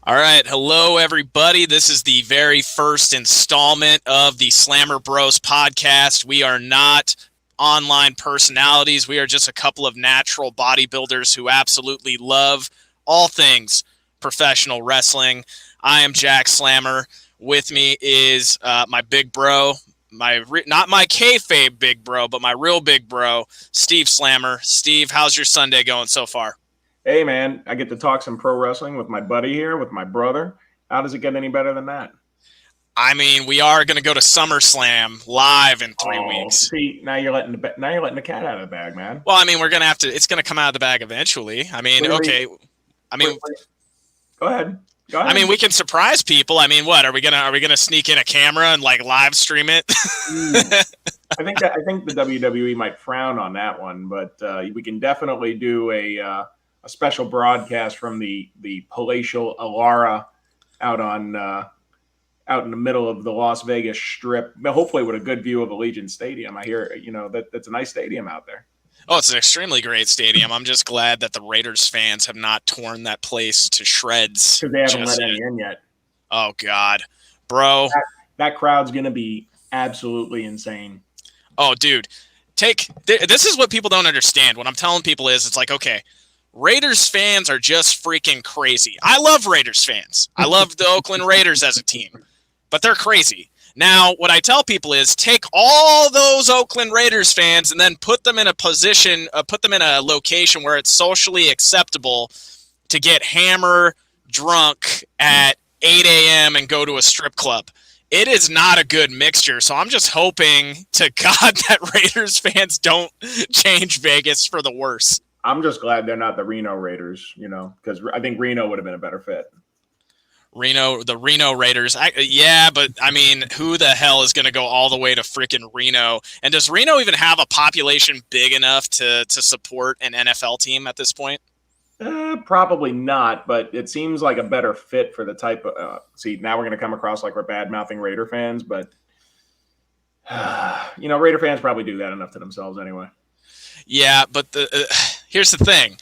All right. Hello, everybody. This is the very first installment of the Slammer Bros podcast. We are not online personalities. We are just a couple of natural bodybuilders who absolutely love all things professional wrestling. I am Jack Slammer. With me is my big bro, not my kayfabe big bro, but my real big bro, Steve Slammer. Steve, how's your Sunday going so far? Hey, man, I get to talk some pro wrestling with my buddy here, with my brother. How does it get any better than that? I mean, we are going to go to SummerSlam live in 3 weeks. See, now you're letting the cat out of the bag, man. Well, I mean, we're going to have to. It's going to come out of the bag eventually. I mean, okay. I mean, go ahead. I mean, we can surprise people. I mean, what are we gonna sneak in a camera and like live stream it? I think the WWE might frown on that one, but we can definitely do a special broadcast from the palatial Alara out in the middle of the Las Vegas Strip, hopefully with a good view of Allegiant Stadium. I hear that's a nice stadium out there. Oh, it's an extremely great stadium. I'm just glad that the Raiders fans have not torn that place to shreds. Because they haven't let any in yet. Oh, God. Bro. That crowd's going to be absolutely insane. Oh, dude. This is what people don't understand. What I'm telling people is it's like, okay, Raiders fans are just freaking crazy. I love Raiders fans. I love the Oakland Raiders as a team, but they're crazy. Now, what I tell people is take all those Oakland Raiders fans and then put them in a position, put them in a location where it's socially acceptable to get hammer drunk at 8 a.m. and go to a strip club. It is not a good mixture, so I'm just hoping to God that Raiders fans don't change Vegas for the worse. I'm just glad they're not the Reno Raiders, because I think Reno would have been a better fit. The Reno Raiders. But I mean, who the hell is going to go all the way to freaking Reno? And does Reno even have a population big enough to support an NFL team at this point? Probably not, but it seems like a better fit for the type of. See, now we're going to come across like we're bad-mouthing Raider fans, but Raider fans probably do that enough to themselves anyway. Yeah, but here's the thing: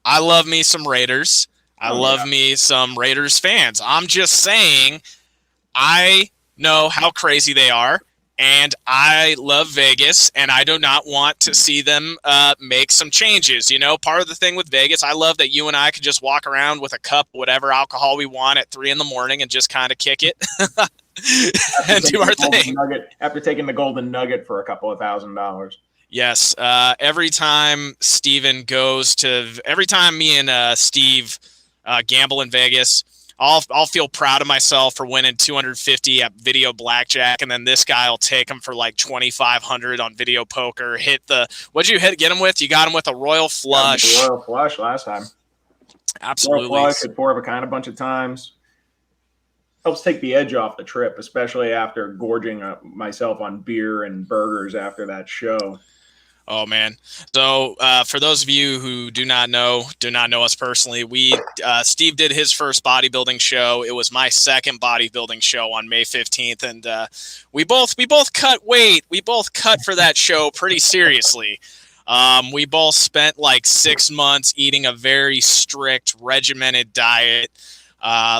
I love me some Raiders. I love me some Raiders fans. I'm just saying, I know how crazy they are, and I love Vegas, and I do not want to see them make some changes. Part of the thing with Vegas, I love that you and I could just walk around with a cup, whatever alcohol we want at 3 a.m. and just kind of kick it and do our thing. After taking the golden nugget for a couple of $1,000. Yes. Every time me and Steve gamble in Vegas, I'll feel proud of myself for winning $250 at video blackjack, and then this guy will take him for like $2,500 on video poker. What'd you get him with? You got him with a Royal Flush. Royal Flush last time. Absolutely. Royal Flush, hit 4 of a kind a bunch of times. Helps take the edge off the trip, especially after gorging myself on beer and burgers after that show. Oh, man. So for those of you who do not know us personally, Steve did his first bodybuilding show. It was my second bodybuilding show on May 15th, and we both cut weight. We both cut for that show pretty seriously. We both spent like 6 months eating a very strict, regimented diet.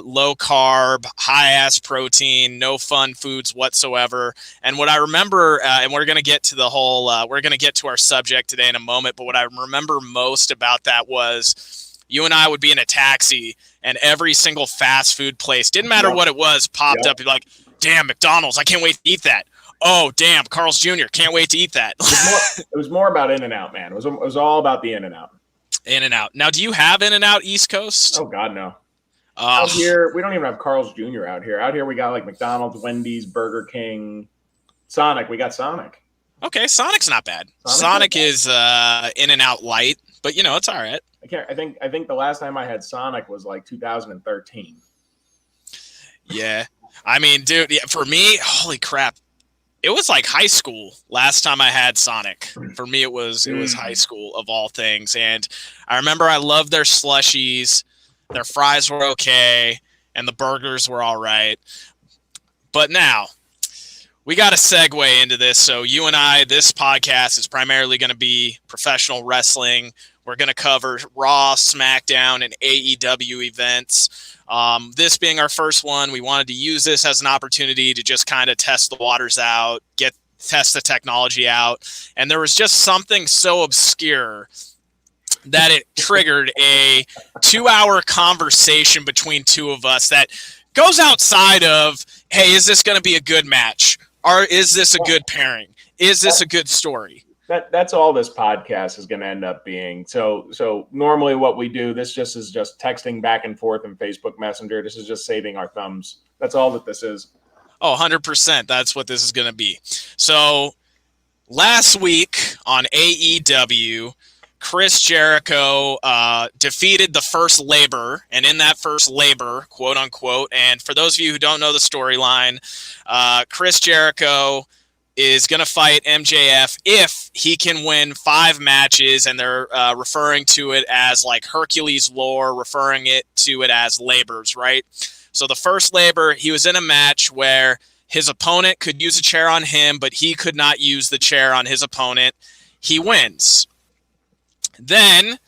Low carb, high ass protein, no fun foods whatsoever. And what I remember, and we're going to get to we're going to get to our subject today in a moment, but what I remember most about that was you and I would be in a taxi and every single fast food place, didn't matter what it was, popped up. You're like, damn, McDonald's, I can't wait to eat that. Oh, damn, Carl's Jr., can't wait to eat that. It was more about In-N-Out, man. It was all about the In-N-Out. In-N-Out. Now, do you have In-N-Out East Coast? Oh, God, no. Out here, we don't even have Carl's Jr. out here. Out here, we got like McDonald's, Wendy's, Burger King, Sonic. We got Sonic. Okay, Sonic's not bad. Sonic is In-N-Out light, but it's all right. I think the last time I had Sonic was like 2013. Yeah, I mean, dude, for me, holy crap, it was like high school last time I had Sonic. For me, it was high school of all things, and I remember I loved their slushies. Their fries were okay, and the burgers were all right. But now, we got to segue into this. So you and I, this podcast is primarily going to be professional wrestling. We're going to cover Raw, SmackDown, and AEW events. This being our first one, we wanted to use this as an opportunity to just kind of test the waters out, test the technology out. And there was just something so obscure that it triggered a 2-hour conversation between two of us that goes outside of, hey, is this going to be a good match? Or is this a good pairing? Is this a good story? That's all this podcast is going to end up being. So normally what we do, this just is just texting back and forth in Facebook Messenger. This is just saving our thumbs. That's all that this is. Oh, 100%. That's what this is going to be. So last week on AEW, Chris Jericho defeated the first labor, and in that first labor, quote unquote, and for those of you who don't know the storyline, Chris Jericho is going to fight MJF if he can win 5 matches, and they're referring to it as like Hercules lore, referring to it as labors, right? So the first labor, he was in a match where his opponent could use a chair on him, but he could not use the chair on his opponent. He wins. Then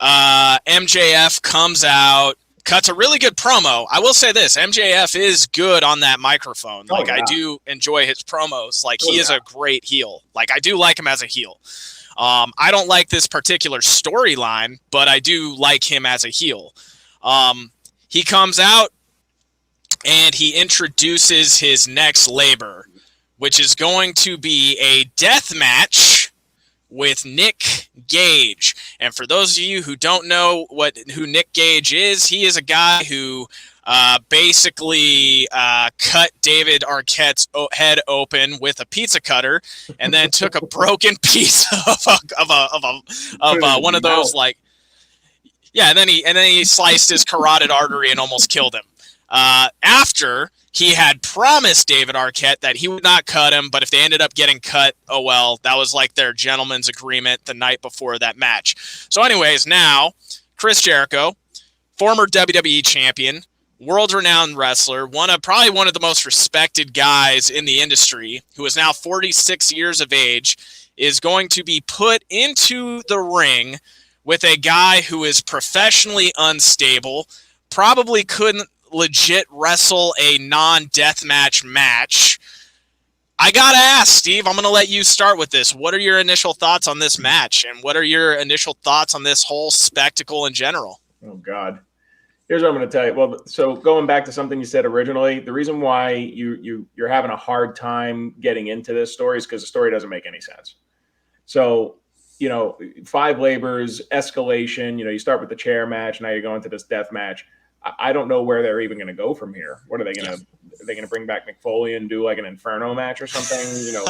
MJF comes out, cuts a really good promo. I will say this, MJF is good on that microphone. Like, I do enjoy his promos. Like, he is a great heel. Like, I do like him as a heel. I don't like this particular storyline, but I do like him as a heel. He comes out and he introduces his next labor, which is going to be a death match with Nick Gage. And for those of you who don't know who Nick Gage is, he is a guy who basically cut David Arquette's head open with a pizza cutter, and then took a broken piece of one of those, like, yeah, and then he sliced his carotid artery and almost killed him. After he had promised David Arquette that he would not cut him, but if they ended up getting cut, oh well, that was like their gentleman's agreement the night before that match. So anyways, now, Chris Jericho, former WWE champion, world-renowned wrestler, probably one of the most respected guys in the industry, who is now 46 years of age, is going to be put into the ring with a guy who is professionally unstable, probably couldn't legit wrestle a non-deathmatch match. I gotta ask, Steve, I'm going to let you start with this. What are your initial thoughts on this match, and what are your initial thoughts on this whole spectacle in general? Oh, God. Here's what I'm going to tell you. Well, so going back to something you said originally, the reason why you're having a hard time getting into this story is because the story doesn't make any sense. So, 5 labors, escalation, you start with the chair match, now you're going to this death match. I don't know where they're even going to go from here. What are they going to? Are they going to bring back Mick Foley and do like an Inferno match or something?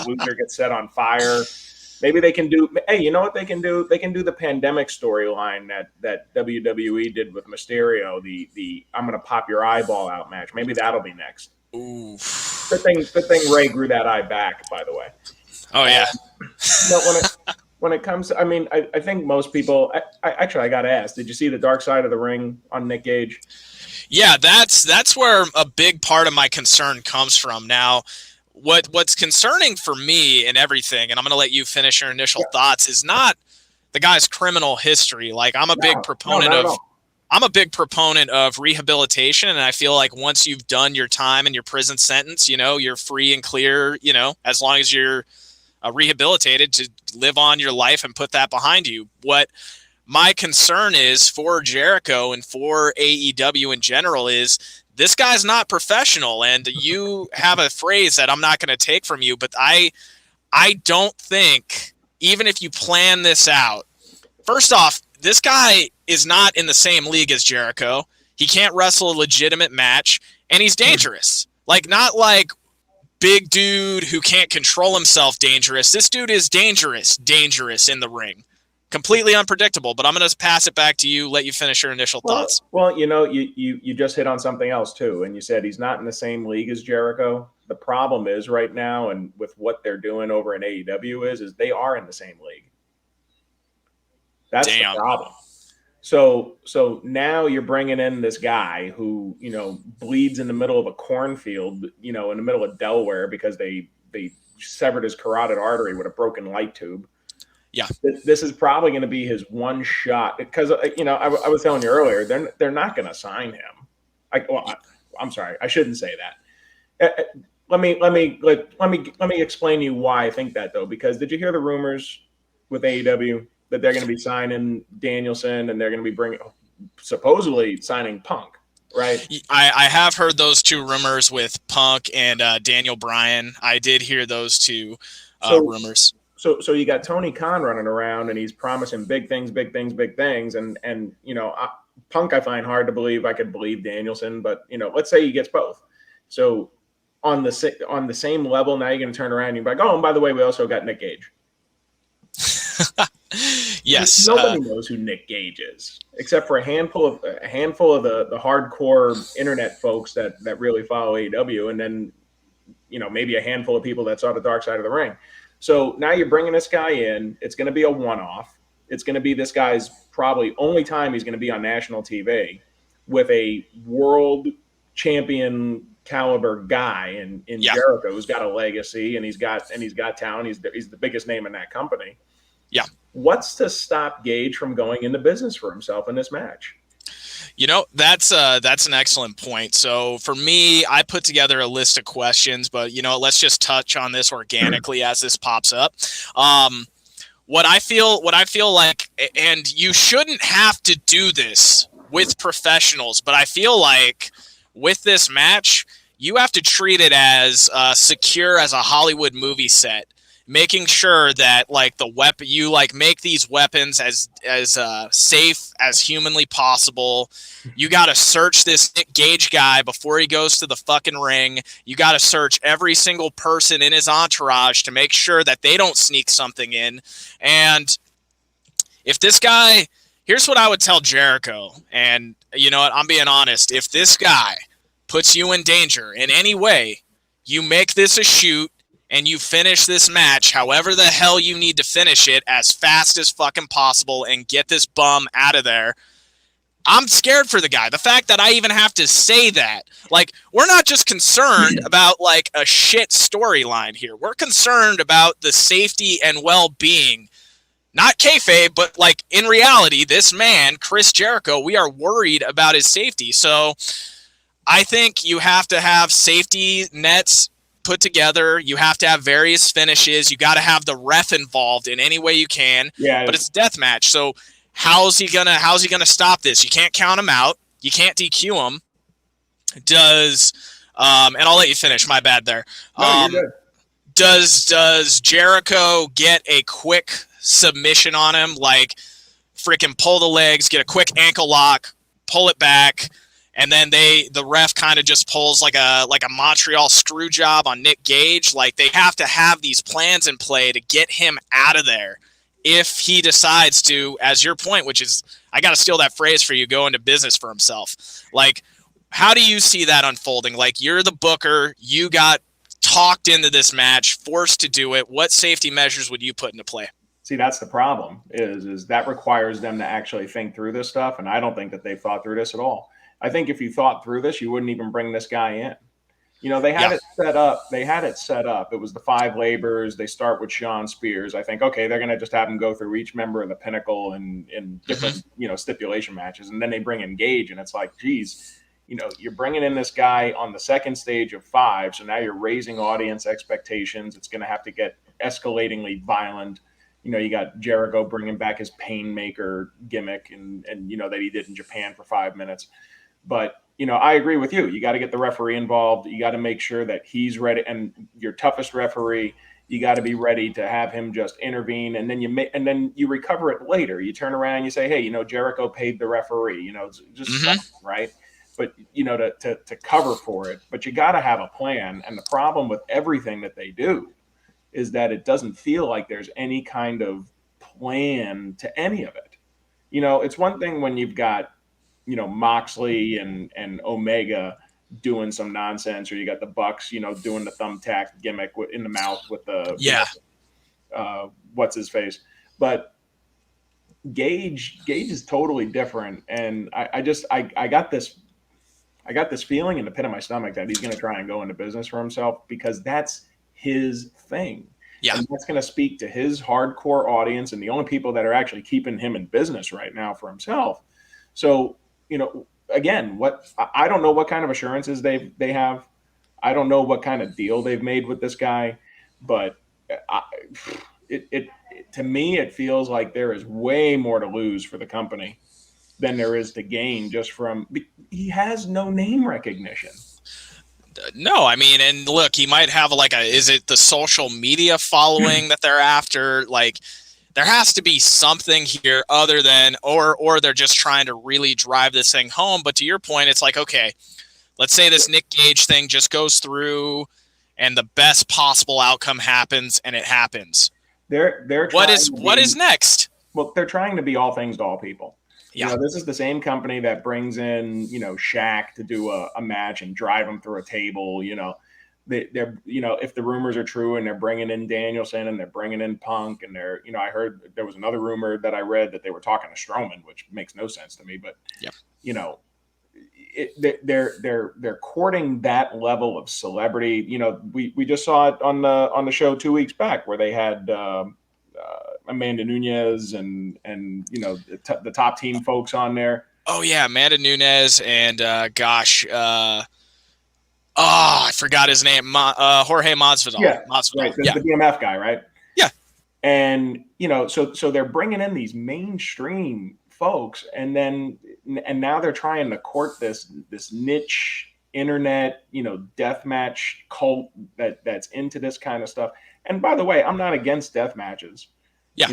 Luther gets set on fire. Maybe they can do. Hey, you know what they can do? They can do the pandemic storyline that WWE did with Mysterio. The I'm going to pop your eyeball out match. Maybe that'll be next. Ooh. Good thing Ray grew that eye back. By the way. Oh yeah. When it comes to, I think most people, I got to ask, did you see the dark side of the ring on Nick Gage? Yeah, that's where a big part of my concern comes from. Now, what's concerning for me and everything, and I'm going to let you finish your initial thoughts, is not the guy's criminal history. Like, I'm a big proponent of rehabilitation, and I feel like once you've done your time and your prison sentence, you're free and clear, as long as you're rehabilitated to live on your life and put that behind you. What my concern is for Jericho and for AEW in general is this guy's not professional, and you have a phrase that I'm not going to take from you, but I don't think, even if you plan this out, first off, this guy is not in the same league as Jericho. He can't wrestle a legitimate match, and he's dangerous. Like, not like big dude who can't control himself dangerous. This dude is dangerous in the ring. Completely unpredictable, but I'm going to pass it back to you, let you finish your initial thoughts. Well, you just hit on something else too, and you said he's not in the same league as Jericho. The problem is right now, and with what they're doing over in AEW is they are in the same league. That's the problem. So now you're bringing in this guy who, bleeds in the middle of a cornfield, in the middle of Delaware because they severed his carotid artery with a broken light tube. Yeah. This is probably going to be his one shot because I was telling you earlier they're not going to sign him. I'm sorry, I shouldn't say that. Let me explain to you why I think that though. Because did you hear the rumors with AEW that they're going to be signing Danielson and they're going to be supposedly signing Punk, right? I have heard those two rumors with Punk and Daniel Bryan. I did hear those two rumors. So you got Tony Khan running around and he's promising big things, big things, big things, and Punk I find hard to believe. I could believe Danielson, but let's say he gets both. So on the same level, now you're going to turn around and you're like, oh, and by the way, we also got Nick Gage. Yes. Nobody knows who Nick Gage is, except for a handful of the hardcore internet folks that really follow AEW, and then maybe a handful of people that saw the Dark Side of the Ring. So now you're bringing this guy in. It's going to be a one-off. It's going to be this guy's probably only time he's going to be on national TV with a world champion caliber guy in Jericho who's got a legacy and he's got talent. He's the biggest name in that company. Yeah. What's to stop Gage from going into business for himself in this match? That's an excellent point. So for me, I put together a list of questions, but let's just touch on this organically as this pops up. What I feel like, and you shouldn't have to do this with professionals, but I feel like with this match, you have to treat it as secure as a Hollywood movie set. Making sure that the weapon you make these weapons as safe as humanly possible. You got to search this Nick Gage guy before he goes to the fucking ring. You got to search every single person in his entourage to make sure that they don't sneak something in. And if this guy, here's what I would tell Jericho. And you know what? I'm being honest. If this guy puts you in danger in any way, you make this a shoot. And you finish this match however the hell you need to finish it as fast as fucking possible and get this bum out of there. I'm scared for the guy. The fact that I even have to say that. We're not just concerned about, a shit storyline here. We're concerned about the safety and well-being. Not kayfabe, but, in reality, this man, Chris Jericho, we are worried about his safety. So I think you have to have safety nets put together. You have to have various finishes. You got to have the ref involved in any way you can. Yeah. But it's a death match. So how's he gonna stop this? You can't count him out. You can't DQ him. And I'll let you finish. My bad there. No, you're good. Does Jericho get a quick submission on him? Freaking pull the legs, get a quick ankle lock, pull it back. And then the ref kind of just pulls like a Montreal screw job on Nick Gage. They have to have these plans in play to get him out of there if he decides to, as your point, which is, I got to steal that phrase for you, go into business for himself. How do you see that unfolding? You're the booker, you got talked into this match, forced to do it. What safety measures would you put into play? See, that's the problem is that requires them to actually think through this stuff. And I don't think that they've thought through this at all. I think if you thought through this, you wouldn't even bring this guy in. They had it set up. It was the 5 labors. They start with Sean Spears. I think, okay, they're going to just have him go through each member of the Pinnacle in different, stipulation matches. And then they bring in Gage. And it's like, geez, you're bringing in this guy on the second stage of 5. So now you're raising audience expectations. It's going to have to get escalatingly violent. You got Jericho bringing back his Painmaker gimmick and that he did in Japan for 5 minutes. But, I agree with you. You got to get the referee involved. You got to make sure that he's ready. And your toughest referee, you got to be ready to have him just intervene. And then you recover it later. You turn around and you say, hey, Jericho paid the referee, just something, right? But, to cover for it. But you got to have a plan. And the problem with everything that they do is that it doesn't feel like there's any kind of plan to any of it. It's one thing when you've got, Moxley and Omega doing some nonsense, or you got the Bucks, doing the thumbtack gimmick in the mouth with the what's his face. But Gage is totally different, and I got this feeling in the pit of my stomach that he's going to try and go into business for himself because that's his thing. Yeah. And that's going to speak to his hardcore audience and the only people that are actually keeping him in business right now for himself. So, again, I don't know what kind of assurances they have. I don't know what kind of deal they've made with this guy, but it to me, it feels like there is way more to lose for the company than there is to gain just from he has no name recognition. No, I mean, and look, he might have is it the social media following that they're after? Like, there has to be something here other than, or they're just trying to really drive this thing home. But to your point, it's like, okay, let's say this Nick Gage thing just goes through and the best possible outcome happens, and it happens. They're what is next? Well, they're trying to be all things to all people. Yeah. This is the same company that brings in, Shaq to do a match and drive him through a table. They're if the rumors are true and they're bringing in Danielson and they're bringing in Punk and they're, I heard there was another rumor that I read that they were talking to Strowman, which makes no sense to me. But, yep. They're courting that level of celebrity. We just saw it on the show 2 weeks back where they had Amanda Nunes and the top team folks on there. Oh yeah, Amanda Nunes and I forgot his name. Jorge Masvidal. Yeah, Masvidal. Right. The BMF guy, right? Yeah. And so they're bringing in these mainstream folks, and now they're trying to court this niche internet, death match cult that's into this kind of stuff. And by the way, I'm not against death matches. Yeah.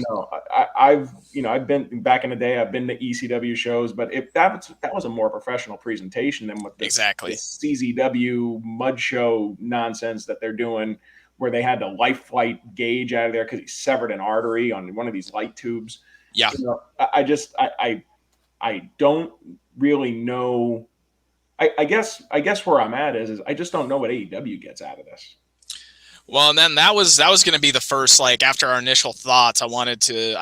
I've been back in the day. I've been to ECW shows, but if that was a more professional presentation than what this CZW mud show nonsense that they're doing, where they had to life flight Gage out of there because he severed an artery on one of these light tubes. Yeah. I don't really know. I guess where I'm at is I just don't know what AEW gets out of this. Well, and then that was going to be the first, after our initial thoughts, I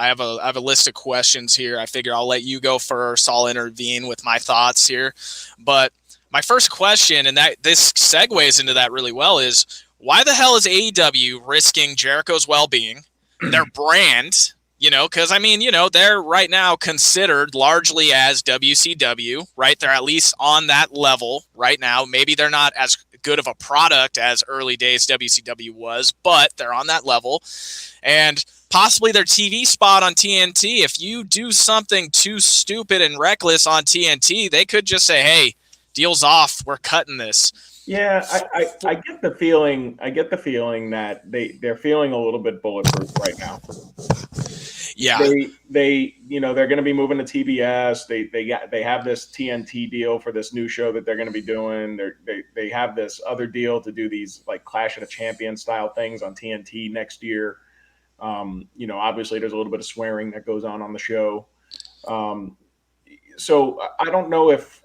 have a list of questions here. I figure I'll let you go first. I'll intervene with my thoughts here. But my first question, and that this segues into that really well, is why the hell is AEW risking Jericho's well-being, their brand, because, they're right now considered largely as WCW, right? They're at least on that level right now. Maybe they're not as good of a product as early days WCW was, but they're on that level. And possibly their TV spot on TNT, if you do something too stupid and reckless on TNT, they could just say, hey, deal's off, we're cutting this. Yeah, I get the feeling that they're feeling a little bit bulletproof right now. Yeah, they're going to be moving to TBS. They have this TNT deal for this new show that they're going to be doing. They have this other deal to do these Clash of the Champions style things on TNT next year. Obviously there's a little bit of swearing that goes on the show. So I don't know if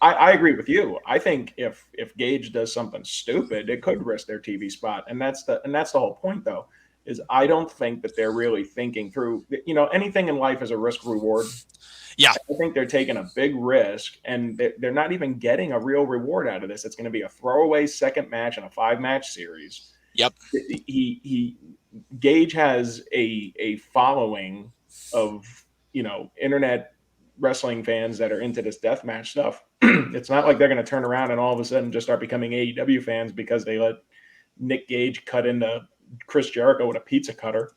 I agree with you. I think if Gage does something stupid, it could risk their TV spot, and that's the whole point, though. Is I don't think that they're really thinking through. Anything in life is a risk reward. Yeah, I think they're taking a big risk, and they're not even getting a real reward out of this. It's going to be a throwaway second match in a 5-match series. Yep. Gage has a following of internet wrestling fans that are into this deathmatch stuff. It's not like they're going to turn around and all of a sudden just start becoming AEW fans because they let Nick Gage cut into Chris Jericho with a pizza cutter.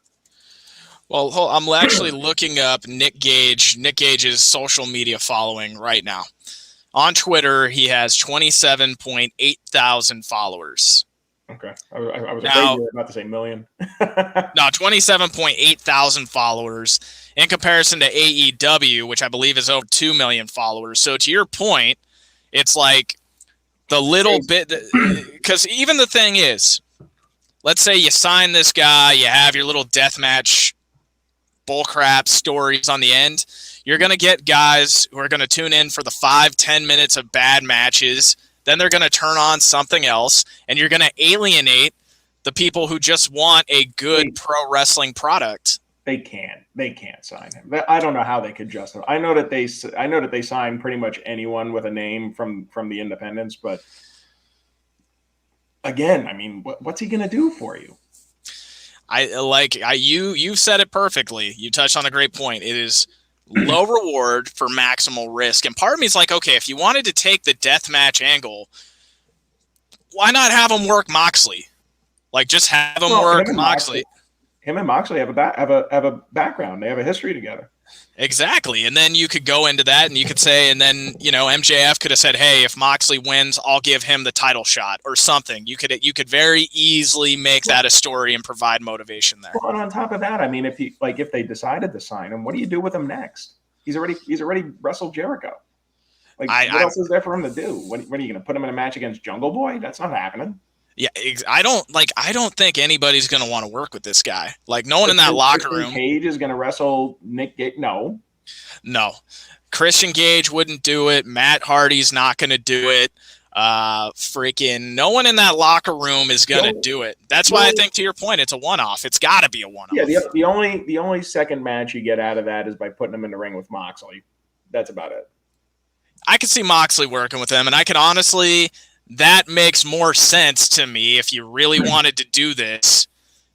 Well, I'm actually looking up Nick Gage's social media following right now. On Twitter, he has 27.8 thousand followers. Okay. I was afraid you were about to say million. No, 27.8 thousand followers in comparison to AEW, which I believe is over 2 million followers. So to your point, it's like the little bit, because even the thing is, let's say you sign this guy, you have your little deathmatch bullcrap stories on the end. You're going to get guys who are going to tune in for the 5-10 minutes of bad matches. Then they're going to turn on something else, and you're going to alienate the people who just want a good pro wrestling product. They can't sign him. I don't know how they could justify. I know that they sign pretty much anyone with a name from the independents, but again, I mean, what's he going to do for you? You said it perfectly. You touched on a great point. It is low reward for maximal risk. And part of me is like, okay, if you wanted to take the deathmatch angle, why not have him work Moxley? Like, just have him work Moxley. Him and Moxley have a background. They have a history together. Exactly. And then you could go into that and you could say, and then, MJF could have said, hey, if Moxley wins, I'll give him the title shot or something. You could very easily make that a story and provide motivation there. Well, and on top of that, I mean, if they decided to sign him, what do you do with him next? He's already wrestled Jericho. Like, what else is there for him to do? What are you going to put him in a match against Jungle Boy? That's not happening. Yeah, I don't think anybody's going to want to work with this guy. Like, no one in that locker room. Gage is going to wrestle Nick Gage. No. Christian Gage wouldn't do it. Matt Hardy's not going to do it. Freaking no one in that locker room is going to do it. That's why I think, to your point, it's a one-off. It's got to be a one-off. Yeah, the only second match you get out of that is by putting him in the ring with Moxley. That's about it. I could see Moxley working with him, and I could honestly... That makes more sense to me if you really wanted to do this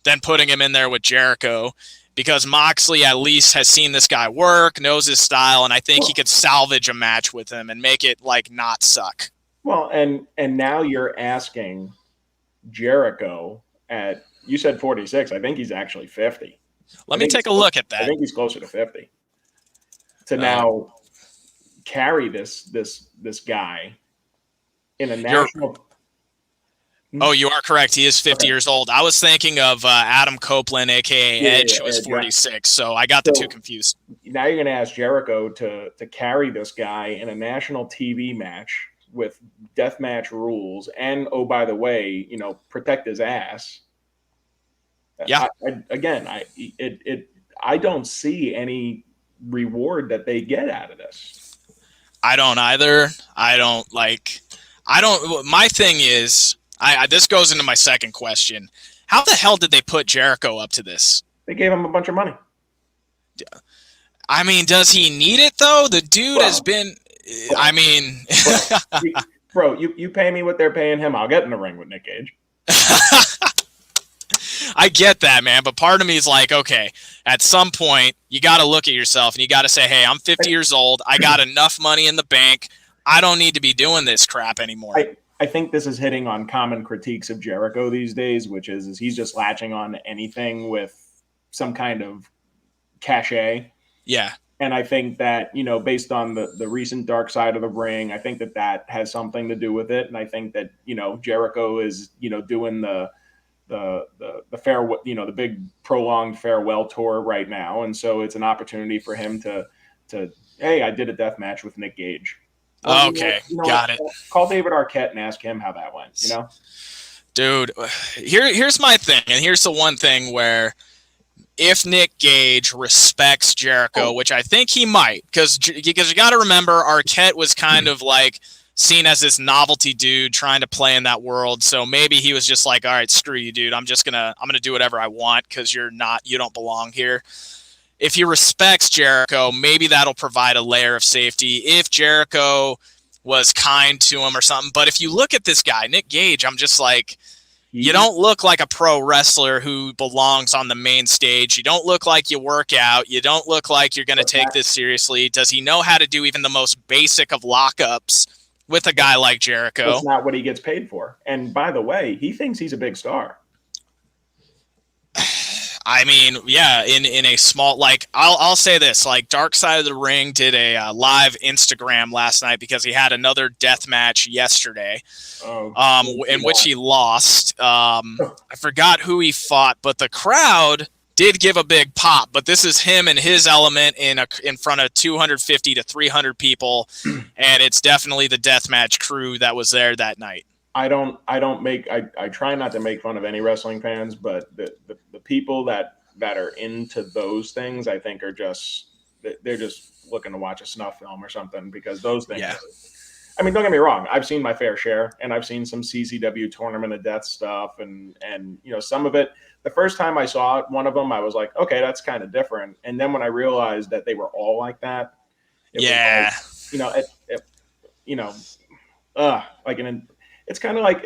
than putting him in there with Jericho, because Moxley at least has seen this guy work, knows his style, and I think he could salvage a match with him and make it like not suck. Well, and now you're asking Jericho at, you said 46. I think he's actually 50. Let me take a look at that. I think he's closer to 50. To now carry this guy in a national. You are correct. He is 50 years old. I was thinking of Adam Copeland, aka Edge, who was 46. So I got the two confused. Now you're going to ask Jericho to carry this guy in a national TV match with deathmatch rules, and by the way, protect his ass. Yeah. I don't see any reward that they get out of this. I don't either. My thing is, this goes into my second question. How the hell did they put Jericho up to this? They gave him a bunch of money. I mean, does he need it, though? The dude has been, Bro, you pay me what they're paying him, I'll get in the ring with Nick Gage. I get that, man, but part of me is like, okay, at some point, you got to look at yourself and you got to say, hey, I'm 50 years old. I got enough money in the bank. I don't need to be doing this crap anymore. I think this is hitting on common critiques of Jericho these days, which is he's just latching on to anything with some kind of cachet. Yeah. And I think that, based on the recent Dark Side of the Ring, I think that has something to do with it. And I think that, Jericho is, doing the the big prolonged farewell tour right now. And so it's an opportunity for him to hey, I did a death match with Nick Gage. Okay, got it. Call David Arquette and ask him how that went, Dude, here's my thing, and here's the one thing where if Nick Gage respects Jericho, which I think he might, because you got to remember Arquette was kind of like seen as this novelty dude trying to play in that world. So maybe he was just like, all right, screw you, dude. I'm gonna do whatever I want because you don't belong here. If he respects Jericho, maybe that'll provide a layer of safety. If Jericho was kind to him or something. But if you look at this guy, Nick Gage, I'm just like, you don't look like a pro wrestler who belongs on the main stage. You don't look like you work out. You don't look like you're going to take this seriously. Does he know how to do even the most basic of lockups with a guy like Jericho? That's not what he gets paid for. And by the way, he thinks he's a big star. I mean, yeah, in a small, like, I'll say this, like, Dark Side of the Ring did a live Instagram last night because he had another death match yesterday, in which he lost. I forgot who he fought, but the crowd did give a big pop. But this is him and his element in front of 250 to 300 people, and it's definitely the death match crew that was there that night. I try not to make fun of any wrestling fans, but the people that are into those things, I think they're just looking to watch a snuff film or something, because those things, I mean, don't get me wrong. I've seen my fair share, and I've seen some CCW Tournament of Death stuff. And some of it, the first time I saw one of them, I was like, okay, that's kind of different. And then when I realized that they were all like that, it's kind of like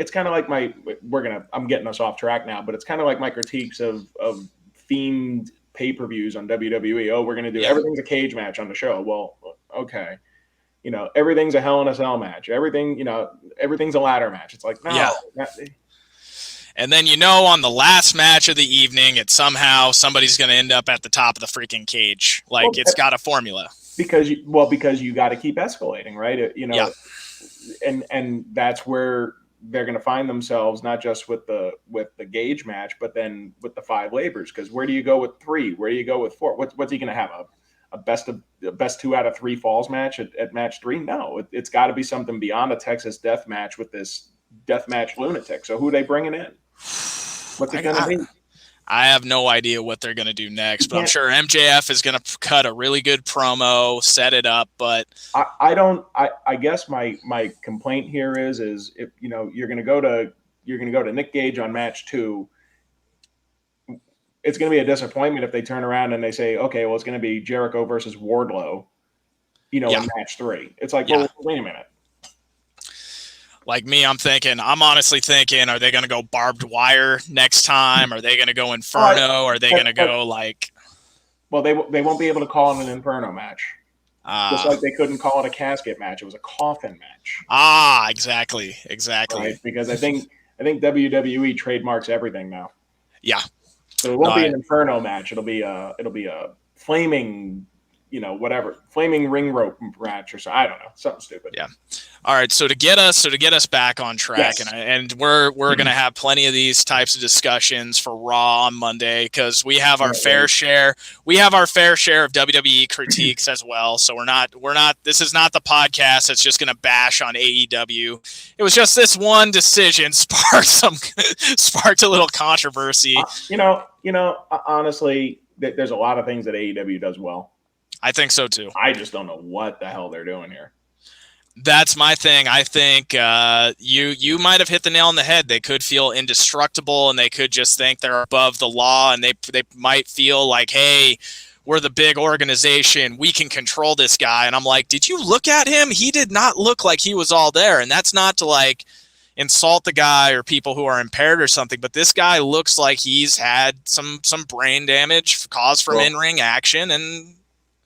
I'm getting us off track now, but it's kind of like my critiques of themed pay-per-views on WWE. Oh, we're gonna do everything's a cage match on the show. Well, okay, everything's a Hell in a Cell match. Everything's a ladder match. It's like, no. And then on the last match of the evening, it's somehow somebody's going to end up at the top of the freaking cage. It's got a formula. Because you got to keep escalating, right? And that's where they're going to find themselves, not just with the Gage match, but then with the 5 labors. Because where do you go with 3? Where do you go with 4? What's he going to have, a best 2 out of 3 falls match at match 3? No, it's got to be something beyond a Texas death match with this death match lunatic. So who are they bringing in? What's it going to be? I have no idea what they're going to do next, but I'm sure MJF is going to cut a really good promo, set it up. But I guess my complaint here is if you're going to go to Nick Gage on match 2, it's going to be a disappointment if they turn around and they say, okay, well, it's going to be Jericho versus Wardlow, in match 3. It's like, well, wait a minute. Like me, I'm honestly thinking, are they going to go barbed wire next time? Are they going to go Inferno? Are they going to go Well, they won't be able to call it an Inferno match. Just like they couldn't call it a casket match. It was a coffin match. Exactly. Right? Because I think WWE trademarks everything now. Yeah. So it won't be an Inferno match. It'll be a flaming, flaming ring rope match or so. I don't know, something stupid. Yeah. All right. So to get us back on track, and we're going to have plenty of these types of discussions for Raw on Monday, because we have our fair share. We have our fair share of WWE critiques as well. So we're not. This is not the podcast that's just going to bash on AEW. It was just this one decision sparked a little controversy. Honestly, there's a lot of things that AEW does well. I think so too. I just don't know what the hell they're doing here. That's my thing. I think you might have hit the nail on the head. They could feel indestructible, and they could just think they're above the law, and they might feel like, hey, we're the big organization. We can control this guy. And I'm like, did you look at him? He did not look like he was all there. And that's not to insult the guy or people who are impaired or something, but this guy looks like he's had some brain damage caused from in-ring action. And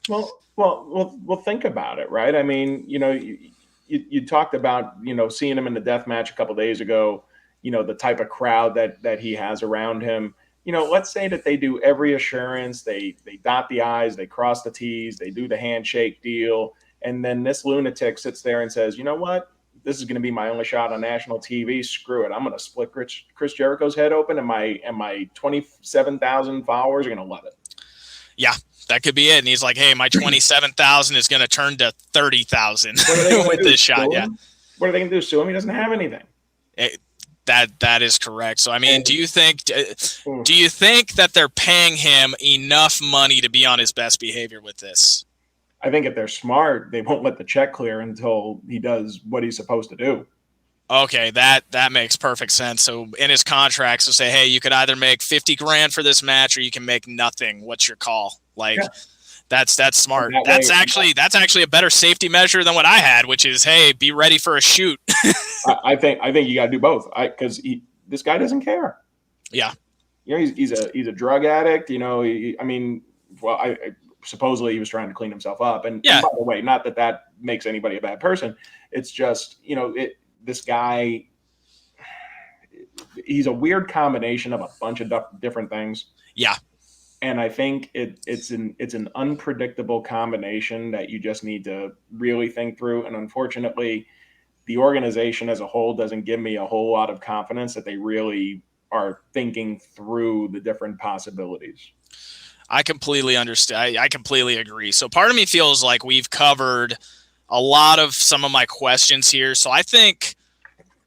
well, think about it, right? I mean, you talked about, seeing him in the death match a couple of days ago, the type of crowd that he has around him. Let's say that they do every assurance, they dot the I's, they cross the T's, they do the handshake deal. And then this lunatic sits there and says, you know what? This is going to be my only shot on national TV. Screw it. I'm going to split Chris Jericho's head open, and my 27,000 followers are going to love it. Yeah. That could be it. And he's like, hey, my 27,000 is going to turn to 30,000 with this shot. Yeah. What are they going to do? Sue him? He doesn't have anything. That is correct. So, I mean, do you think that they're paying him enough money to be on his best behavior with this? I think if they're smart, they won't let the check clear until he does what he's supposed to do. Okay, that makes perfect sense. So in his contract, so say, hey, you could either make $50,000 for this match, or you can make nothing. What's your call? That's smart. That's actually a better safety measure than what I had, which is, hey, be ready for a shoot. I think you got to do both, because this guy doesn't care. Yeah, he's a drug addict. Supposedly he was trying to clean himself up, and by the way, not that makes anybody a bad person. It's just this guy, he's a weird combination of a bunch of different things. Yeah. And I think it's an unpredictable combination that you just need to really think through. And unfortunately, the organization as a whole doesn't give me a whole lot of confidence that they really are thinking through the different possibilities. I completely understand. I completely agree. So part of me feels like we've covered a lot of some of my questions here. So I think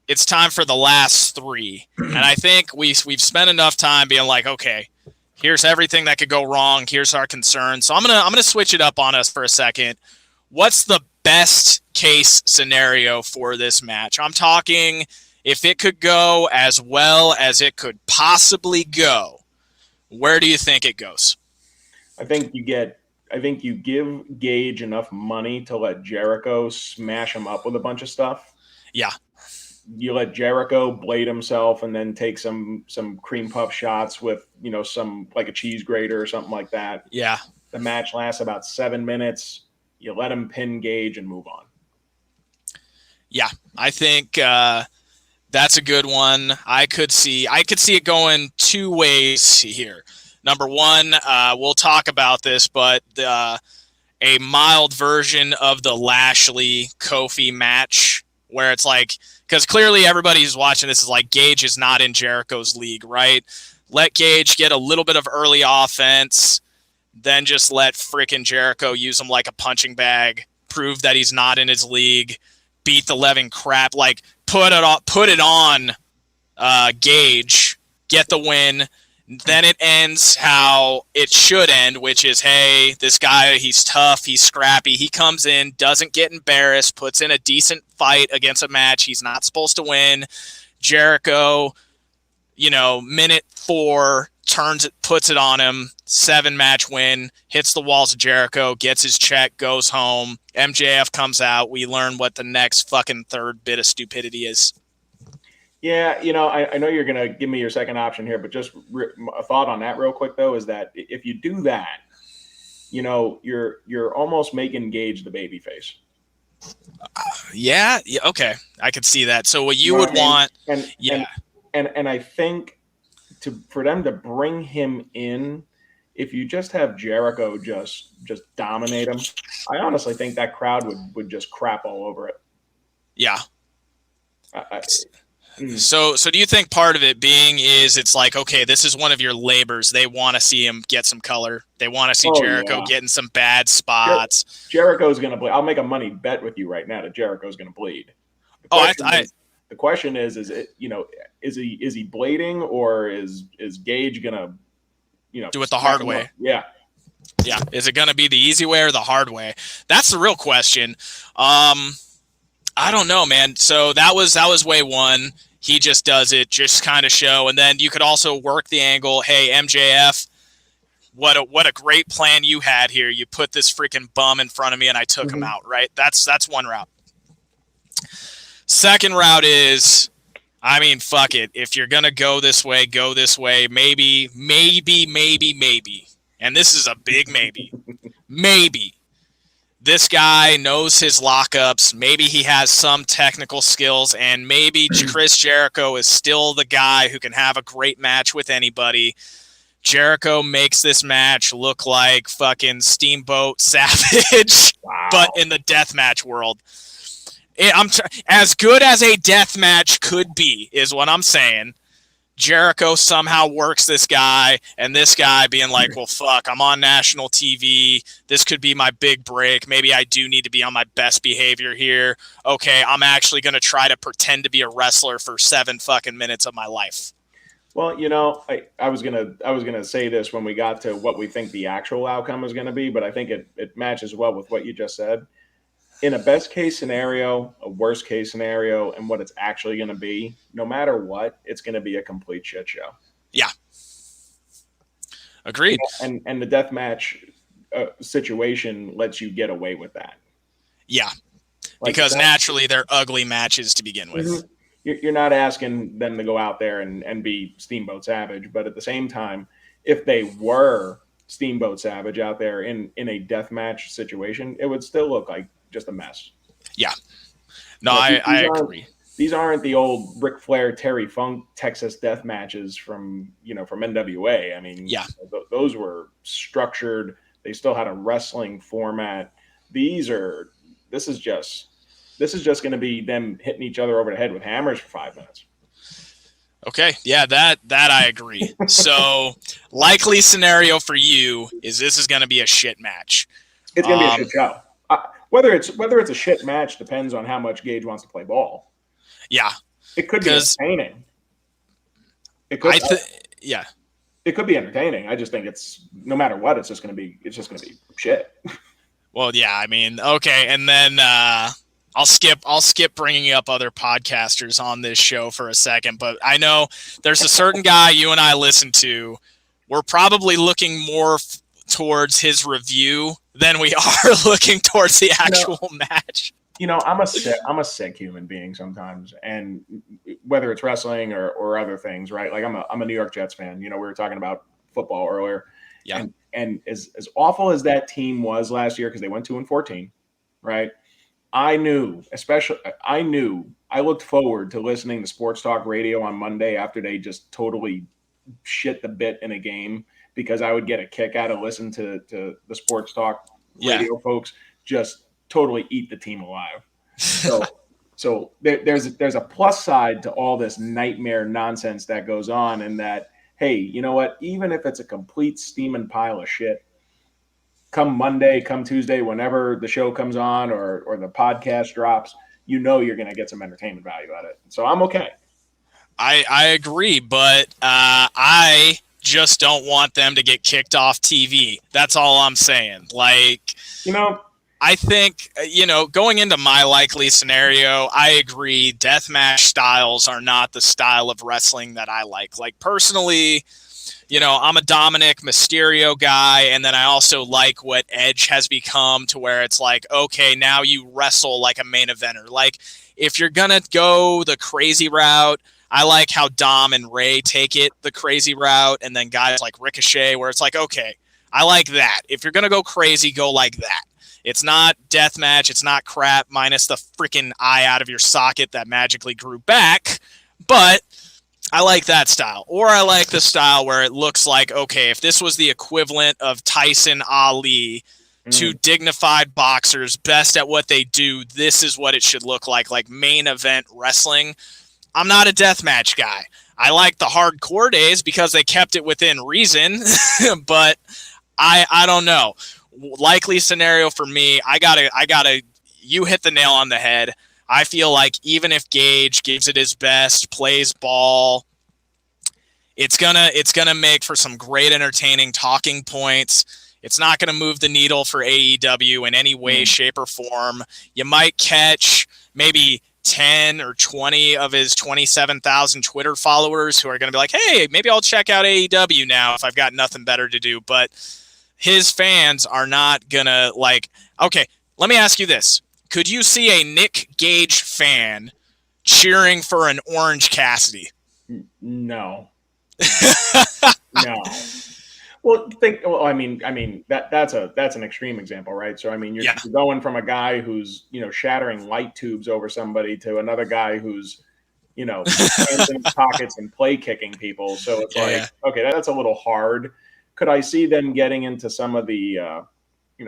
it's time for the last 3. And I think we've spent enough time being like, okay, here's everything that could go wrong. Here's our concern. So I'm gonna switch it up on us for a second. What's the best case scenario for this match? I'm talking if it could go as well as it could possibly go. Where do you think it goes? I think you give Gage enough money to let Jericho smash him up with a bunch of stuff. Yeah. you let Jericho blade himself and then take some cream puff shots with, some like a cheese grater or something like that. Yeah. The match lasts about 7 minutes. You let him pin Gage and move on. Yeah, I think that's a good one. I could see it going two ways here. Number one, we'll talk about this, but a mild version of the Lashley Kofi match where it's like, because clearly everybody who's watching this is like, Gage is not in Jericho's league, right? Let Gage get a little bit of early offense, then just let frickin' Jericho use him like a punching bag, prove that he's not in his league, beat the living crap, like put it on Gage, get the win. Then it ends how it should end, which is, hey, this guy, he's tough, he's scrappy. He comes in, doesn't get embarrassed, puts in a decent fight against a match he's not supposed to win. Jericho, minute 4, puts it on him, 7-match win, hits the walls of Jericho, gets his check, goes home. MJF comes out. We learn what the next fucking third bit of stupidity is. Yeah, I know you're going to give me your second option here, but just a thought on that real quick, though, is that if you do that, you're almost making Gage the babyface. Yeah, okay. I could see that. So what you would want... And I think for them to bring him in, if you just have Jericho just dominate him, I honestly think that crowd would just crap all over it. Yeah. So do you think part of it being is it's like, okay, this is one of your labors. They want to see him get some color. They want to see Jericho getting some bad spots. Jericho's going to bleed. I'll make a money bet with you right now that Jericho's going to bleed. The question is it, is he blading, or is Gage going to, do it the hard way? Yeah. Yeah. Is it going to be the easy way or the hard way? That's the real question. I don't know, man. So that was way one. He just does it, just kind of show. And then you could also work the angle. Hey, MJF, what a great plan you had here. You put this freaking bum in front of me and I took him out, right? That's one route. Second route is, fuck it. If you're going to go this way, go this way. Maybe. And this is a big maybe. Maybe. This guy knows his lockups. Maybe he has some technical skills, and maybe Chris Jericho is still the guy who can have a great match with anybody. Jericho makes this match look like fucking Steamboat Savage, but in the deathmatch world. As good as a deathmatch could be, is what I'm saying. Jericho somehow works this guy, and this guy being like, well, fuck, I'm on national TV. This could be my big break. Maybe I do need to be on my best behavior here. Okay, I'm actually going to try to pretend to be a wrestler for 7 fucking minutes of my life. Well, I was gonna say this when we got to what we think the actual outcome is going to be, but I think it matches well with what you just said. In a best case scenario, a worst case scenario, and what it's actually going to be, no matter what, it's going to be a complete shit show. Yeah. Agreed. And the deathmatch situation lets you get away with that. Yeah. Because naturally they're ugly matches to begin with. Mm-hmm. You're not asking them to go out there and be Steamboat Savage, but at the same time, if they were Steamboat Savage out there in a deathmatch situation, it would still look like just a mess. Yeah. No, I agree. These aren't the old Ric Flair, Terry Funk, Texas death matches from NWA. Yeah. Those were structured. They still had a wrestling format. This is just going to be them hitting each other over the head with hammers for 5 minutes. Okay. Yeah, that I agree. So likely scenario for you is this is going to be a shit match. It's going to be a shit show. Whether it's a shit match depends on how much Gage wants to play ball. Yeah, it could be entertaining. It could be entertaining. I just think it's no matter what, it's just going to be shit. Well, yeah, okay, and then I'll skip bringing up other podcasters on this show for a second, but I know there's a certain guy you and I listen to. We're probably looking more towards his review than we are looking towards the actual match. I'm a sick human being sometimes, and whether it's wrestling or other things, right? Like I'm a New York Jets fan. We were talking about football earlier, Yeah. and as awful as that team was last year because they went 2-14, right? I looked forward to listening to sports talk radio on Monday after they just totally shit the bit in a game because I would get a kick out of listening to the sports talk Yeah. radio folks just totally eat the team alive. So there's a plus side to all this nightmare nonsense that goes on, and that, hey, you know what? Even if it's a complete steaming pile of shit, come Monday, come Tuesday, whenever the show comes on or the podcast drops, you're going to get some entertainment value out of it. So I'm okay. I agree, but I just don't want them to get kicked off TV. That's all I'm saying. Like, I think, going into my likely scenario, I agree deathmatch styles are not the style of wrestling that I like. Like, personally, I'm a Dominic Mysterio guy, and then I also like what Edge has become to where it's like, okay, now you wrestle like a main eventer. Like, if you're going to go the crazy route, I like how Dom and Ray take it the crazy route, and then guys like Ricochet, where it's like, okay, I like that. If you're going to go crazy, go like that. It's not deathmatch. It's not crap minus the freaking eye out of your socket that magically grew back. But I like that style. Or I like the style where it looks like, okay, if this was the equivalent of Tyson Ali to dignified boxers, best at what they do, this is what it should look like main event wrestling. I'm not a deathmatch guy. I like the hardcore days because they kept it within reason, but I don't know. Likely scenario for me, you hit the nail on the head. I feel like even if Gage gives it his best, plays ball, it's gonna make for some great entertaining talking points. It's not going to move the needle for AEW in any way, shape, or form. You might catch maybe 10 or 20 of his 27,000 Twitter followers who are going to be like, hey, maybe I'll check out AEW now if I've got nothing better to do. But his fans are not going to okay, let me ask you this. Could you see a Nick Gage fan cheering for an Orange Cassidy? No. No. Well, I mean that's an extreme example, right? So I mean, you're going from a guy who's shattering light tubes over somebody to another guy who's hands in his pockets and play kicking people. So it's okay, that's a little hard. Could I see them getting into some of the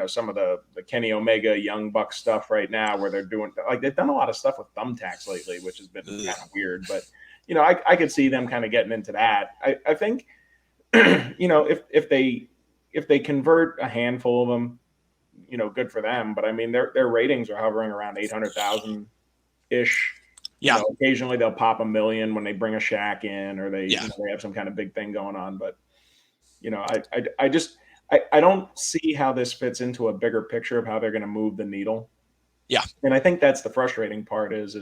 some of the Kenny Omega Young Buck stuff right now, where they're doing they've done a lot of stuff with thumbtacks lately, which has been kind of weird. But I could see them kind of getting into that. I think. If they convert a handful of them, good for them. But I mean, their ratings are hovering around 800,000 ish. Yeah. Occasionally they'll pop 1 million when they bring a Shaq in, or they have some kind of big thing going on. But I don't see how this fits into a bigger picture of how they're going to move the needle. Yeah. And I think that's the frustrating part is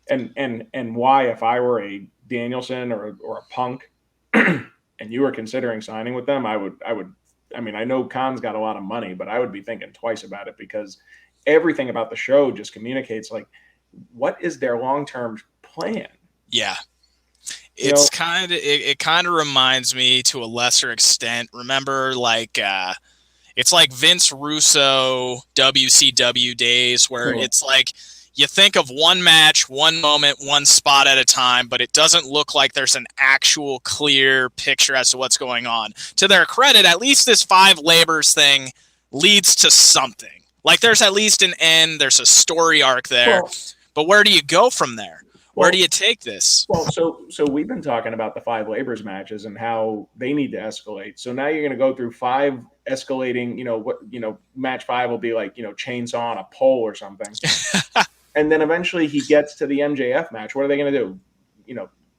and why, if I were a Danielson or a Punk, and you were considering signing with them, I mean, I know Khan's got a lot of money, but I would be thinking twice about it, because everything about the show just communicates what is their long-term plan? Yeah. It kind of reminds me to a lesser extent. Remember, it's like Vince Russo WCW days where it's like, you think of one match, one moment, one spot at a time, but it doesn't look like there's an actual clear picture as to what's going on. To their credit, at least this 5 labors thing leads to something. There's at least an end, there's a story arc there. But where do you go from there? Where do you take this? Well, so we've been talking about the 5 labors matches and how they need to escalate. So now you're going to go through 5 escalating, match 5 will be chainsaw on a pole or something. And then eventually he gets to the MJF match. What are they going to do?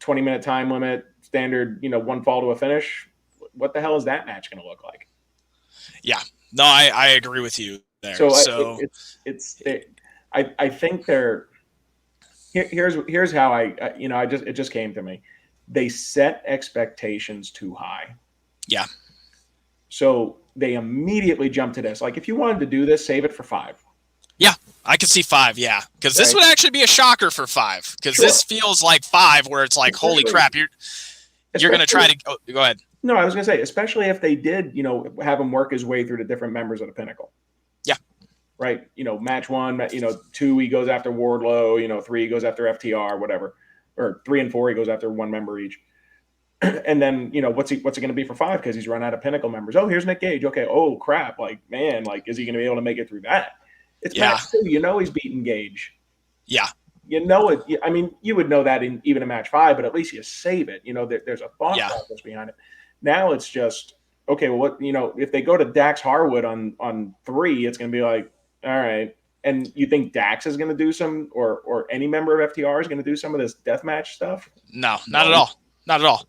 20-minute time limit, standard, 1 fall to a finish. What the hell is that match going to look like? Yeah, no, I agree with you there. I think they're here's how it just came to me. They set expectations too high. Yeah. So they immediately jump to this. If you wanted to do this, save it for 5. Yeah. I could see 5, yeah. Because this Right. would actually be a shocker for 5. Because Sure. this feels like 5, where it's like, holy crap, you're going to try to go ahead. No, I was going to say, especially if they did, have him work his way through the different members of the Pinnacle. Yeah. Right. Match 1, 2, he goes after Wardlow, 3, he goes after FTR, whatever, or 3 and 4, he goes after one member each. And then, what's it going to be for 5? Because he's run out of Pinnacle members. Oh, here's Nick Gage. Okay. Oh crap. Like, man, like, is he going to be able to make it through that? It's match 2. He's beating Gage. Yeah. It. I mean, you would know that in even a match 5, but at least you save it. There's a thought process behind it. Now it's just, okay, well, what, if they go to Dax Harwood on 3, it's going to be like, all right. And you think Dax is going to do some, or any member of FTR is going to do some of this deathmatch stuff? No, not at all. Not at all.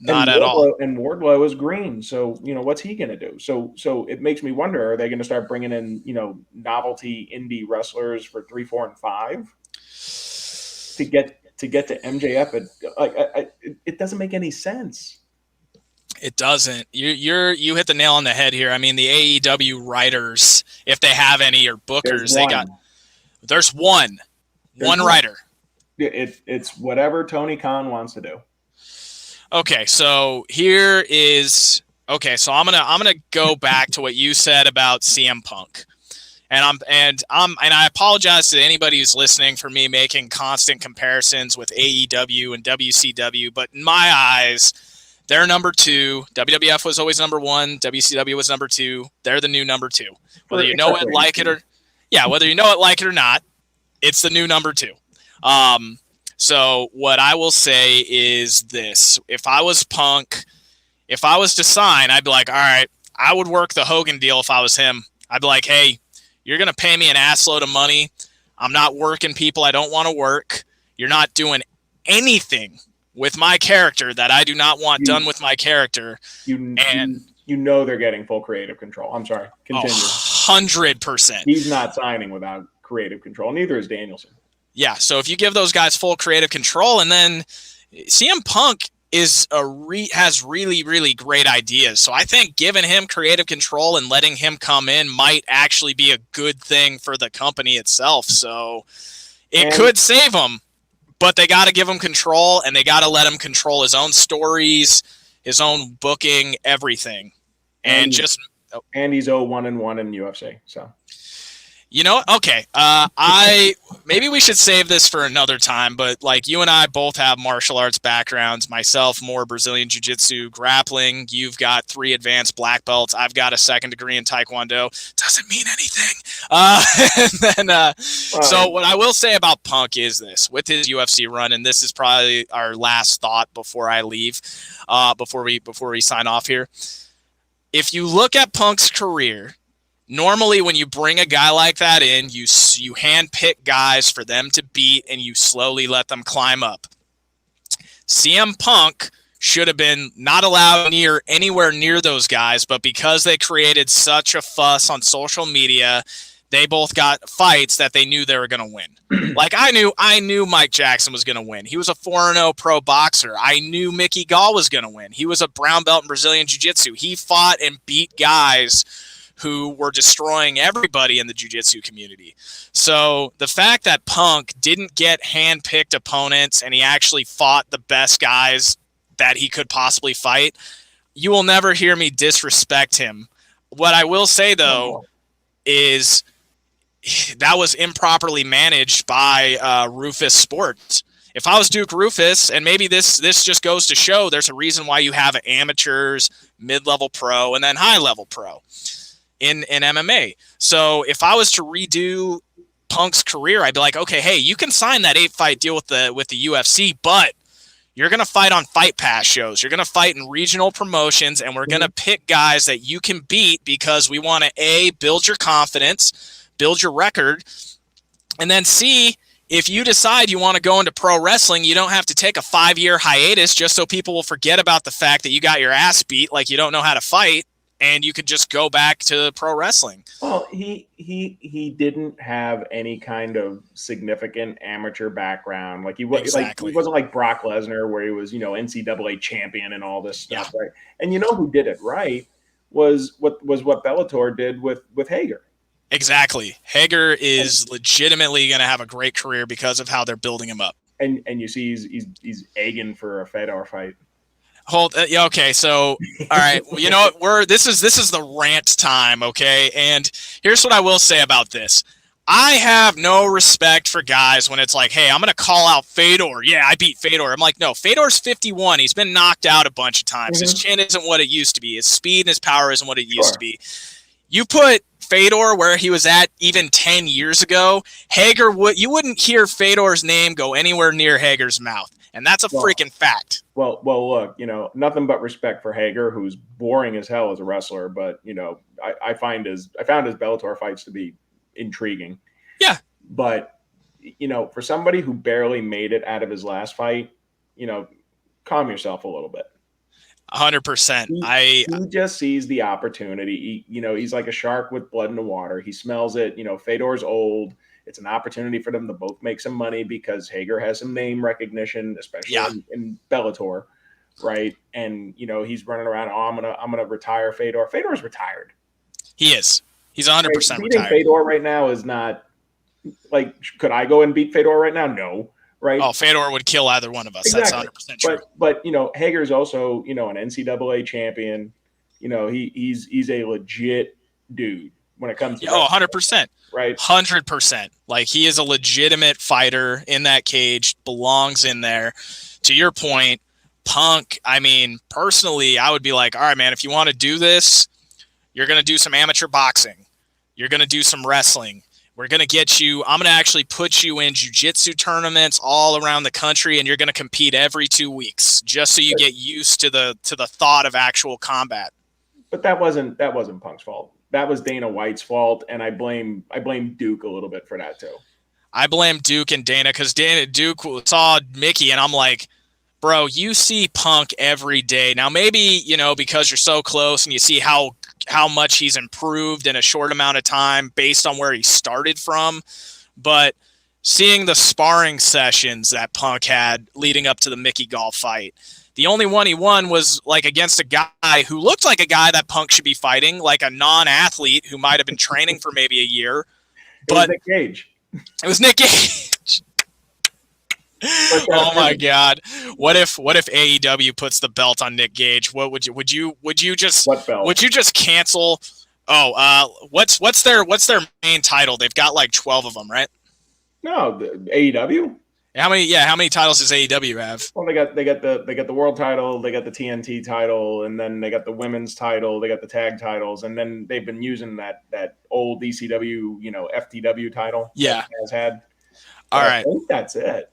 Not at all. And Wardlow is green. So, what's he going to do? So it makes me wonder, are they going to start bringing in, novelty indie wrestlers for 3, 4, and 5 to get to MJF? It doesn't make any sense. It doesn't. You hit the nail on the head here. I mean, the AEW writers, if they have any, or bookers, there's one writer. It's whatever Tony Khan wants to do. Okay, so here is so I'm gonna go back to what you said about CM Punk. And I apologize to anybody who's listening for me making constant comparisons with AEW and WCW, but in my eyes, they're number 2. WWF was always number 1. WCW was number 2. They're the new number 2. Whether you know it, like it, or not, it's the new number 2. So what I will say is this: if I was Punk, if I was to sign, I'd be like, all right, I would work the Hogan deal if I was him. I'd be like, hey, you're going to pay me an assload of money. I'm not working people I don't want to work. You're not doing anything with my character that I do not want done with my character. They're getting full creative control. I'm sorry. Continue. 100%. He's not signing without creative control. Neither is Danielson. Yeah, so if you give those guys full creative control, and then CM Punk has really, really great ideas. So I think giving him creative control and letting him come in might actually be a good thing for the company itself. So it could save him, but they got to give him control, and they got to let him control his own stories, his own booking, everything. And he's 0-1-1 in UFC. So. Okay. Maybe we should save this for another time, but like you and I both have martial arts backgrounds. Myself, more Brazilian Jiu-Jitsu, grappling. You've got 3 advanced black belts. I've got a 2nd degree in Taekwondo. Doesn't mean anything. So what I will say about Punk is this: with his UFC run, and this is probably our last thought before I leave, before we sign off here. If you look at Punk's career, normally when you bring a guy like that in, you handpick guys for them to beat, and you slowly let them climb up. CM Punk should have been not allowed anywhere near those guys, but because they created such a fuss on social media, they both got fights that they knew they were going to win. Like I knew Mike Jackson was going to win. He was a 4-0 pro boxer. I knew Mickey Gall was going to win. He was a brown belt in Brazilian Jiu-Jitsu. He fought and beat guys who were destroying everybody in the jiu-jitsu community. So the fact that Punk didn't get hand-picked opponents and he actually fought the best guys that he could possibly fight, you will never hear me disrespect him. What I will say, though, is that was improperly managed by Rufus Sports. If I was Duke Rufus, and maybe this just goes to show there's a reason why you have amateurs, mid-level pro, and then high-level pro in MMA. So if I was to redo Punk's career, I'd be like, okay, hey, you can sign that 8-fight deal with the UFC, but you're going to fight on Fight Pass shows. You're going to fight in regional promotions, and we're going to pick guys that you can beat because we want to, build your confidence, build your record, and then C, if you decide you want to go into pro wrestling, you don't have to take a 5-year hiatus just so people will forget about the fact that you got your ass beat like you don't know how to fight. And you could just go back to pro wrestling. Well, he didn't have any kind of significant amateur background. Like he wasn't like Brock Lesnar, where he was NCAA champion and all this stuff, right? And who did it right was what Bellator did with Hager. Exactly. Hager is legitimately going to have a great career because of how they're building him up. And you see he's egging for a Fedor fight. Yeah, okay, so all right, well, you know what? This is the rant time, okay? And here's what I will say about this. I have no respect for guys when it's like, hey, I'm going to call out Fedor. Yeah, I beat Fedor. I'm like, no, Fedor's 51. He's been knocked out a bunch of times. His chin isn't what it used to be. His speed and his power isn't what it used to be. You put Fedor where he was at even 10 years ago, you wouldn't hear Fedor's name go anywhere near Hager's mouth. And that's a freaking fact. Well, look, nothing but respect for Hager, who's boring as hell as a wrestler. But I found his Bellator fights to be intriguing. Yeah. But for somebody who barely made it out of his last fight, calm yourself a little bit. 100%. He just sees the opportunity. He's like a shark with blood in the water. He smells it. Fedor's old. It's an opportunity for them to both make some money because Hager has some name recognition, especially in Bellator, right? And he's running around. Oh, I'm gonna retire Fedor. Fedor's retired. He is. He's 100% beating retired. Fedor right now is not like. Could I go and beat Fedor right now? No. Right? Oh, Fedor would kill either one of us. Exactly. That's 100% true. But Hager's also an NCAA champion. He's a legit dude when it comes to 100%. Right. 100%. Like, he is a legitimate fighter in that cage, belongs in there. To your point, Punk, I mean, personally, I would be like, all right, man, if you want to do this, you're going to do some amateur boxing. You're going to do some wrestling. We're going to get you, I'm going to actually put you in jiu-jitsu tournaments all around the country, and you're going to compete every 2 weeks just so you get used to the thought of actual combat. But that wasn't Punk's fault. That was Dana White's fault, and I blame Duke a little bit for that too. I blame Duke and Dana because Duke saw Mickey, and I'm like, bro, you see Punk every day. Now maybe, because you're so close and you see how much he's improved in a short amount of time based on where he started from, but seeing the sparring sessions that Punk had leading up to the Mickey Gall fight, the only one he won was like against a guy who looked like a guy that Punk should be fighting, like a non-athlete who might have been training for maybe a year. But Nick Gage. It was Nick Gage. Oh my God! What if AEW puts the belt on Nick Gage? What would you just what belt? Would you just cancel? What's their main title? They've got like 12 of them, right? No, the AEW. How many titles does AEW have? Well, they got the world title, they got the TNT title, and then they got the women's title, they got the tag titles, and then they've been using that old ECW, FTW title. Yeah, has had. All right, I think that's it.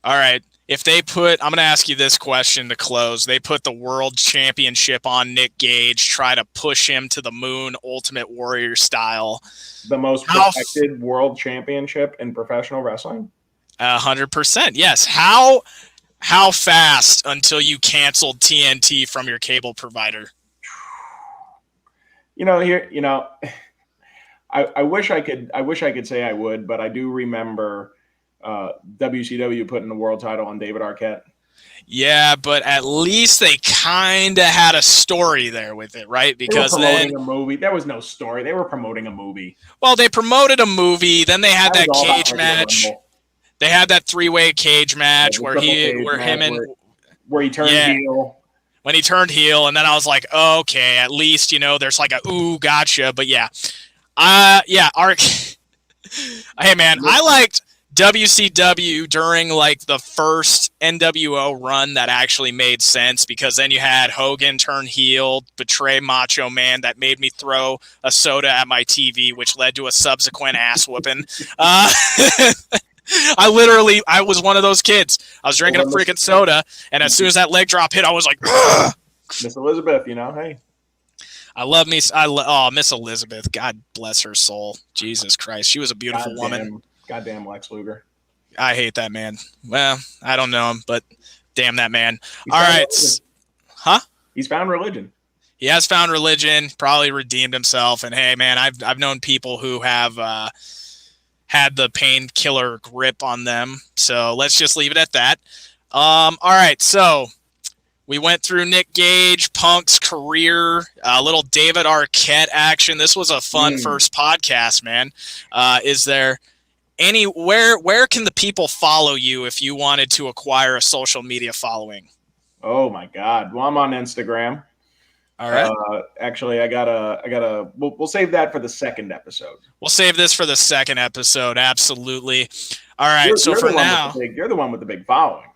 All right. If they I'm going to ask you this question to close. They put the world championship on Nick Gage, try to push him to the moon, Ultimate Warrior style. The most protected world championship in professional wrestling. 100%. Yes. How fast until you canceled TNT from your cable provider? I wish I could say I would, but I do remember WCW putting the world title on David Arquette. Yeah, but at least they kind of had a story there with it, right? Because then a movie. There was no story. They were promoting a movie. Well, they promoted a movie. Then they had that cage match. They had that 3-way cage match where he turned heel. When he turned heel, and then I was like, oh, okay, at least there's like a ooh, gotcha. But yeah, hey man, I liked WCW during like the first NWO run that actually made sense, because then you had Hogan turn heel, betray Macho Man, that made me throw a soda at my TV, which led to a subsequent ass whooping. I was one of those kids. I was drinking a freaking soda, and as soon as that leg drop hit, I was like, ugh! Miss Elizabeth, hey. I love Miss Elizabeth. God bless her soul. Jesus Christ. She was a beautiful woman. Goddamn Lex Luger. I hate that man. Well, I don't know him, but damn that man. All right. Huh? He's found religion. He has found religion, probably redeemed himself. And hey, man, I've known people who have had the painkiller grip on them. So let's just leave it at that. All right. So We went through Nick Gage, Punk's career, a little David Arquette action. This was a fun first podcast, man. Is there where can the people follow you if you wanted to acquire a social media following? Oh my God. Well, I'm on Instagram. All right. Actually, we'll save that for the second episode. We'll save this for the second episode. Absolutely. All right. So for now, you're the one with the big following.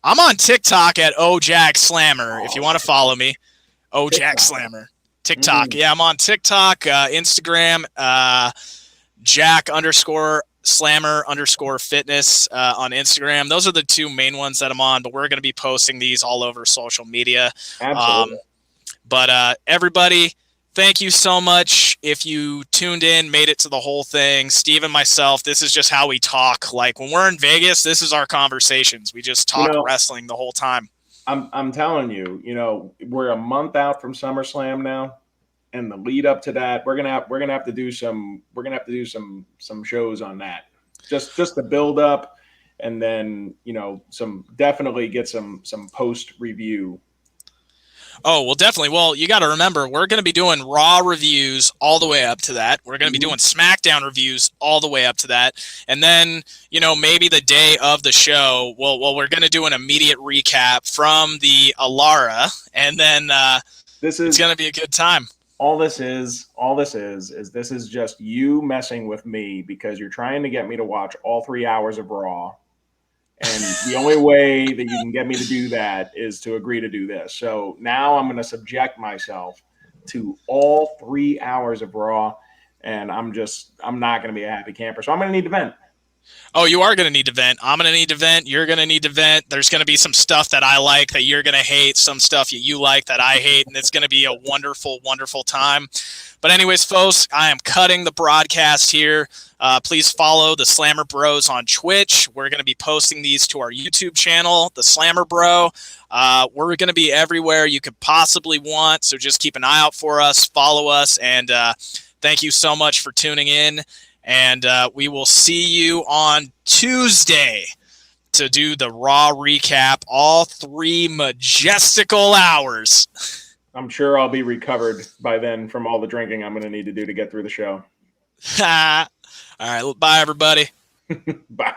I'm on TikTok at Jack Slammer. If you want to follow me, Jack Slammer. TikTok. Yeah, I'm on TikTok, Instagram, Jack_Slammer_fitness on Instagram. Those are the two main ones that I'm on, but we're going to be posting these all over social media. Absolutely. But everybody, thank you so much. If you tuned in, made it to the whole thing, Steve and myself, this is just how we talk. Like when we're in Vegas, this is our conversations. We just talk wrestling the whole time. I'm telling you, we're a month out from SummerSlam now, and the lead up to that, we're gonna have to do some shows on that, just the build up, and then definitely get some post review. Oh, well, definitely. Well, you got to remember, we're going to be doing Raw reviews all the way up to that. We're going to be doing SmackDown reviews all the way up to that. And then, maybe the day of the show, we're going to do an immediate recap from the Alara. And then it's going to be a good time. All this is just you messing with me because you're trying to get me to watch all 3 hours of Raw. And the only way that you can get me to do that is to agree to do this. So now I'm going to subject myself to all 3 hours of Raw, and I'm not going to be a happy camper. So I'm going to need to vent. Oh, you are going to need to vent. I'm going to need to vent. You're going to need to vent. There's going to be some stuff that I like that you're going to hate, some stuff that you like that I hate, and it's going to be a wonderful, wonderful time. But anyways, folks, I am cutting the broadcast here. Please follow the Slammer Bros on Twitch. We're going to be posting these to our YouTube channel, the Slammer Bro. We're going to be everywhere you could possibly want, so just keep an eye out for us, follow us, and thank you so much for tuning in. And we will see you on Tuesday to do the Raw recap, all 3 majestical hours. I'm sure I'll be recovered by then from all the drinking I'm going to need to do to get through the show. All right. Bye, everybody. Bye.